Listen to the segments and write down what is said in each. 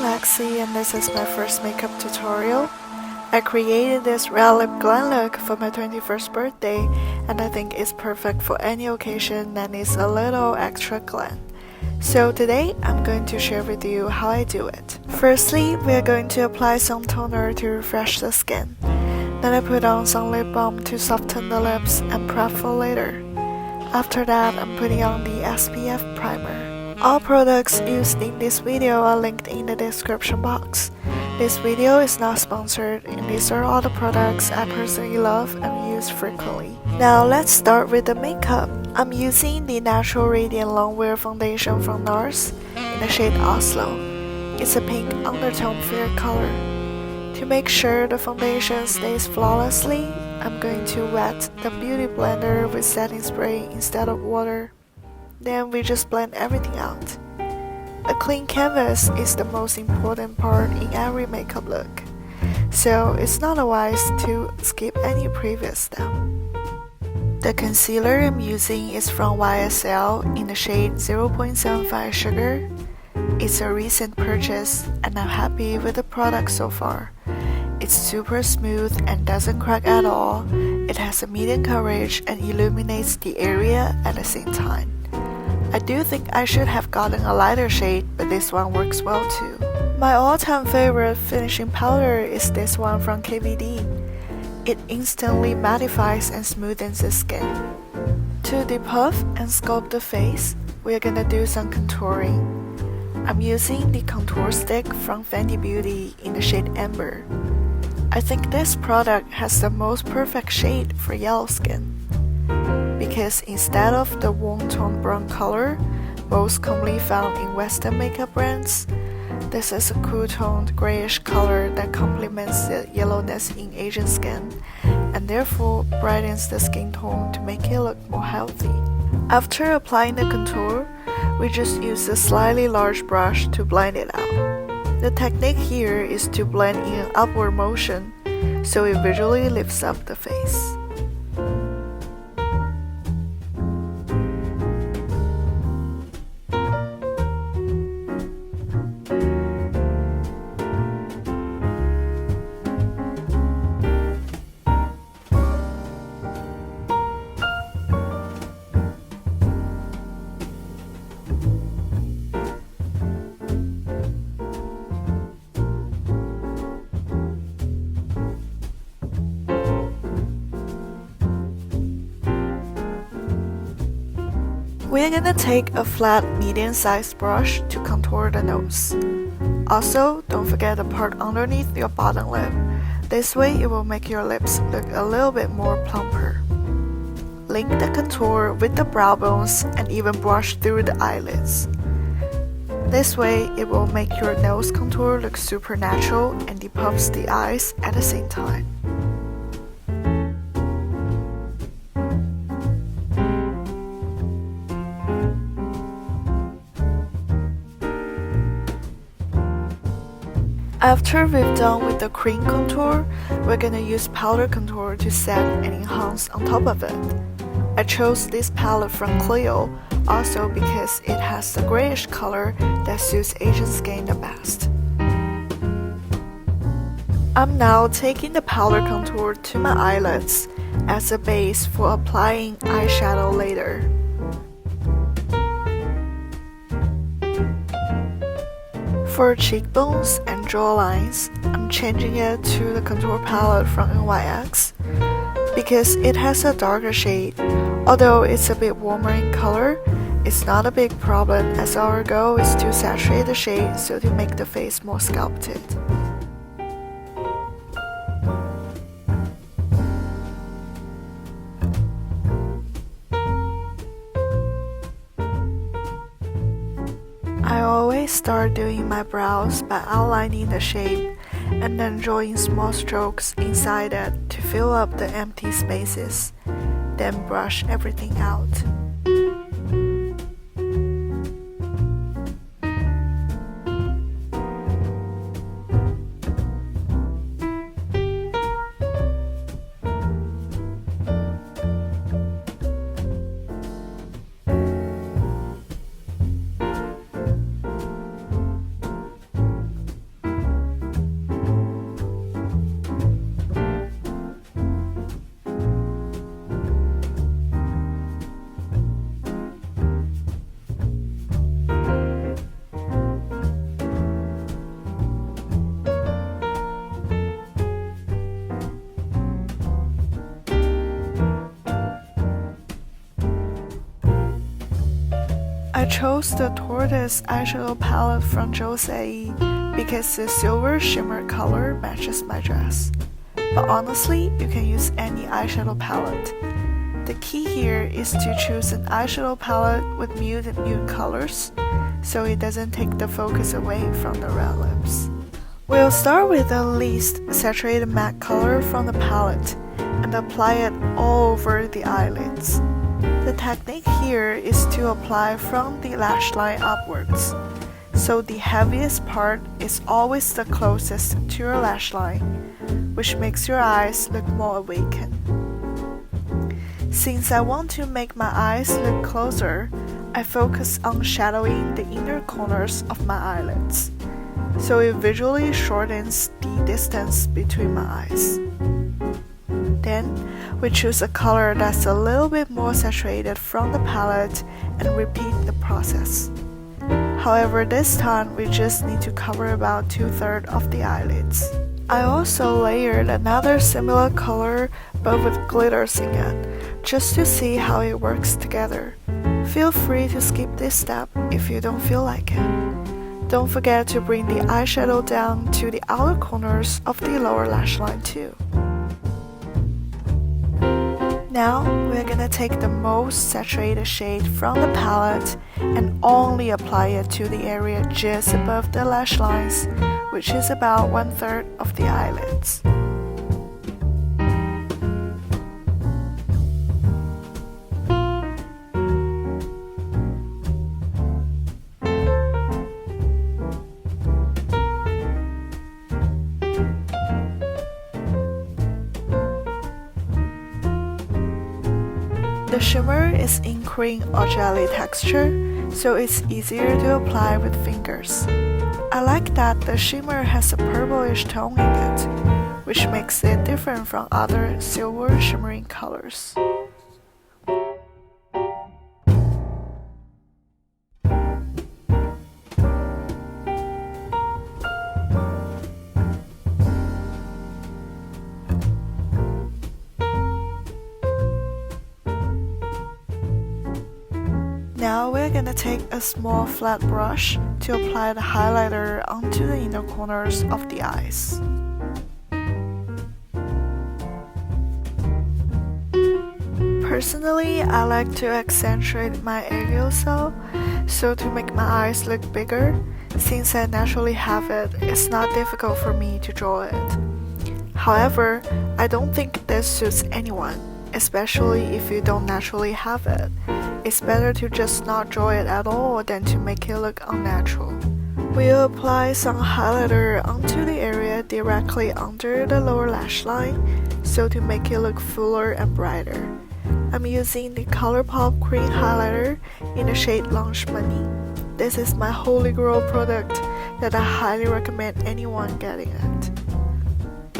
Lexi and this is my first makeup tutorial. I created this red lip glam look for my 21st birthday and I think it's perfect for any occasion that needs a little extra glam. So today I'm going to share with you how I do it. Firstly, we are going to apply some toner to refresh the skin. Then I put on some lip balm to soften the lips and prep for later. After that, I'm putting on the SPF primer. All products used in this video are linked in the description box. This video is not sponsored and these are all the products I personally love and use frequently. Now let's start with the makeup. I'm using the Natural Radiant Longwear Foundation from NARS in the shade Oslo. It's a pink undertone fair color. To make sure the foundation stays flawlessly, I'm going to wet the beauty blender with setting spray instead of water. Then we just blend everything out. A clean canvas is the most important part in every makeup look, so it's not wise to skip any previous step. The concealer I'm using is from YSL in the shade 0.75 Sugar. It's a recent purchase and I'm happy with the product so far. It's super smooth and doesn't crack at all. It has a medium coverage and illuminates the area at the same time. I do think I should have gotten a lighter shade, but this one works well too. My all-time favorite finishing powder is this one from KVD. It instantly mattifies and smoothens the skin. To depuff and sculpt the face, we're gonna do some contouring. I'm using the contour stick from Fenty Beauty in the shade Amber. I think this product has the most perfect shade for yellow skin. Because instead of the warm tone brown color, most commonly found in Western makeup brands, this is a cool toned grayish color that complements the yellowness in Asian skin and therefore brightens the skin tone to make it look more healthy. After applying the contour, we just use a slightly large brush to blend it out. The technique here is to blend in an upward motion so it visually lifts up the face. We're gonna take a flat medium-sized brush to contour the nose. Also, don't forget the part underneath your bottom lip. This way it will make your lips look a little bit more plumper. Link the contour with the brow bones and even brush through the eyelids. This way it will make your nose contour look super natural and depuffs the eyes at the same time. After we've done with the cream contour, we're gonna use powder contour to set and enhance on top of it. I chose this palette from Clio also because it has the grayish color that suits Asian skin the best. I'm now taking the powder contour to my eyelids as a base for applying eyeshadow later. For cheekbones and jawlines, I'm changing it to the contour palette from NYX because it has a darker shade. Although it's a bit warmer in color, it's not a big problem as our goal is to saturate the shade so to make the face more sculpted. I always start doing my brows by outlining the shape and then drawing small strokes inside it to fill up the empty spaces, then brush everything out. I chose the Tortoise eyeshadow palette from Josei because the silver shimmer color matches my dress. But honestly, you can use any eyeshadow palette. The key here is to choose an eyeshadow palette with muted nude colors, so it doesn't take the focus away from the red lips. We'll start with the least saturated matte color from the palette and apply it all over the eyelids. The technique here is to apply from the lash line upwards, so the heaviest part is always the closest to your lash line, which makes your eyes look more awakened. Since I want to make my eyes look closer, I focus on shadowing the inner corners of my eyelids, so it visually shortens the distance between my eyes. Then, we choose a color that's a little bit more saturated from the palette and repeat the process. However, this time we just need to cover about 2/3 of the eyelids. I also layered another similar color but with glitters in it, just to see how it works together. Feel free to skip this step if you don't feel like it. Don't forget to bring the eyeshadow down to the outer corners of the lower lash line too. Now, we're gonna take the most saturated shade from the palette and only apply it to the area just above the lash lines, which is about 1/3 of the eyelids. The shimmer is in cream or jelly texture, so it's easier to apply with fingers. I like that the shimmer has a purplish tone in it, which makes it different from other silver shimmering colors. Now we're gonna take a small flat brush to apply the highlighter onto the inner corners of the eyes. Personally, I like to accentuate my areal cell, so to make my eyes look bigger, since I naturally have it, it's not difficult for me to draw it. However, I don't think this suits anyone, especially if you don't naturally have it. It's better to just not draw it at all than to make it look unnatural. We'll apply some highlighter onto the area directly under the lower lash line, so to make it look fuller and brighter. I'm using the ColourPop cream highlighter in the shade Lunch Money. This is my holy grail product that I highly recommend anyone getting it.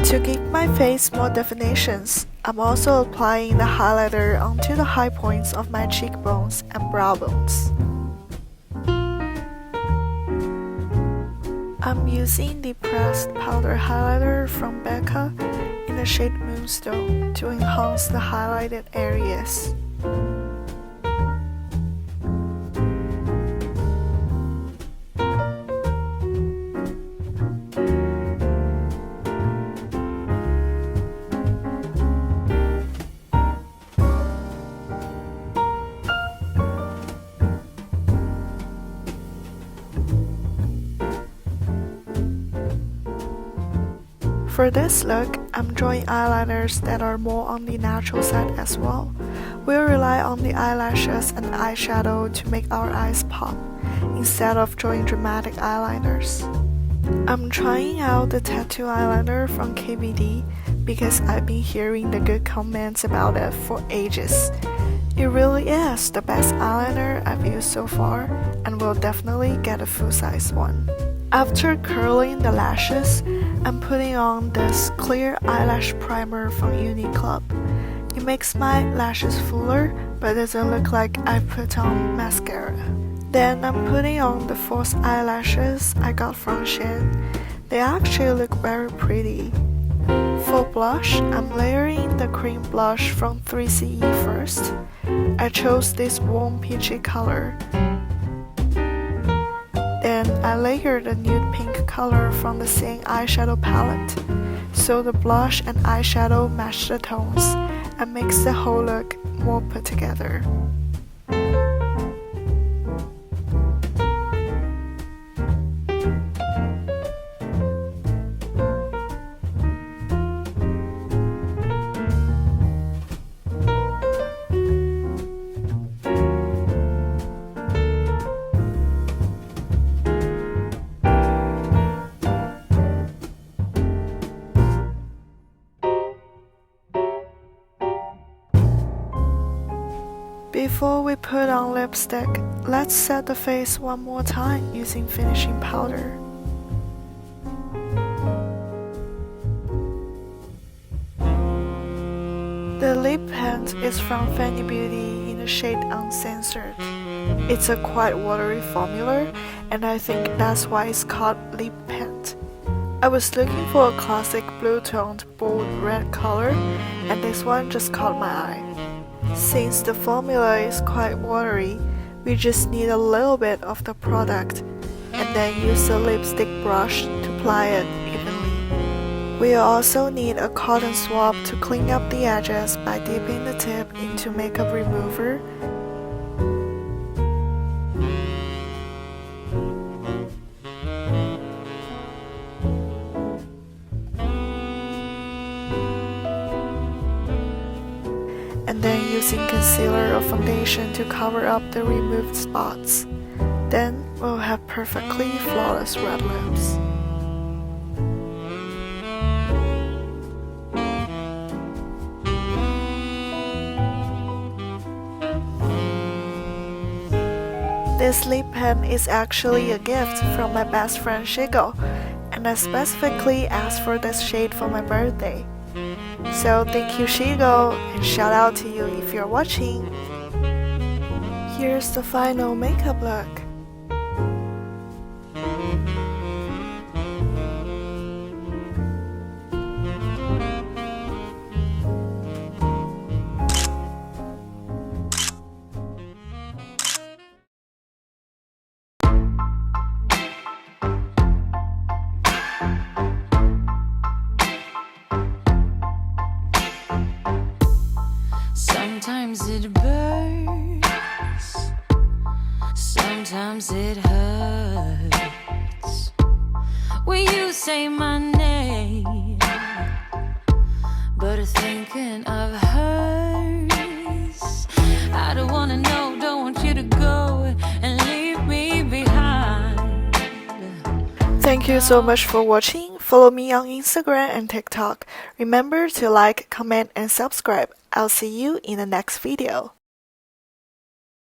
To give my face more definitions, I'm also applying the highlighter onto the high points of my cheekbones and brow bones. I'm using the pressed powder highlighter from Becca in the shade Moonstone to enhance the highlighted areas. For this look, I'm drawing eyeliners that are more on the natural side as well. We'll rely on the eyelashes and eyeshadow to make our eyes pop, instead of drawing dramatic eyeliners. I'm trying out the tattoo eyeliner from KVD because I've been hearing the good comments about it for ages. It really is the best eyeliner I've used so far, and will definitely get a full-size one. After curling the lashes, I'm putting on this clear eyelash primer from UNNY Club. It makes my lashes fuller, but doesn't look like I put on mascara. Then I'm putting on the false eyelashes I got from Shein. They actually look very pretty. For blush, I'm layering the cream blush from 3CE first. I chose this warm peachy color. Then I layered a nude pink color from the same eyeshadow palette, so the blush and eyeshadow match the tones and makes the whole look more put together. Before we put on lipstick, let's set the face one more time using finishing powder. The lip paint is from Fenty Beauty in the shade Uncensored. It's a quite watery formula, and I think that's why it's called lip paint. I was looking for a classic blue-toned bold red color, and this one just caught my eye. Since the formula is quite watery, we just need a little bit of the product, and then use the lipstick brush to apply it evenly. We also need a cotton swab to clean up the edges by dipping the tip into makeup remover. And then using concealer or foundation to cover up the removed spots. Then we'll have perfectly flawless red lips. This lip pen is actually a gift from my best friend Shigo, and I specifically asked for this shade for my birthday. So thank you Shigo, and shout out to you if you're watching. Here's the final makeup look. Sometimes it burns, sometimes it hurts when you say my name, but thinking of hers. I don't wanna know, don't want you to go and leave me behind. Thank you so much for watching. Follow me on Instagram and TikTok. Remember to like, comment, and subscribe. I'll see you in the next video.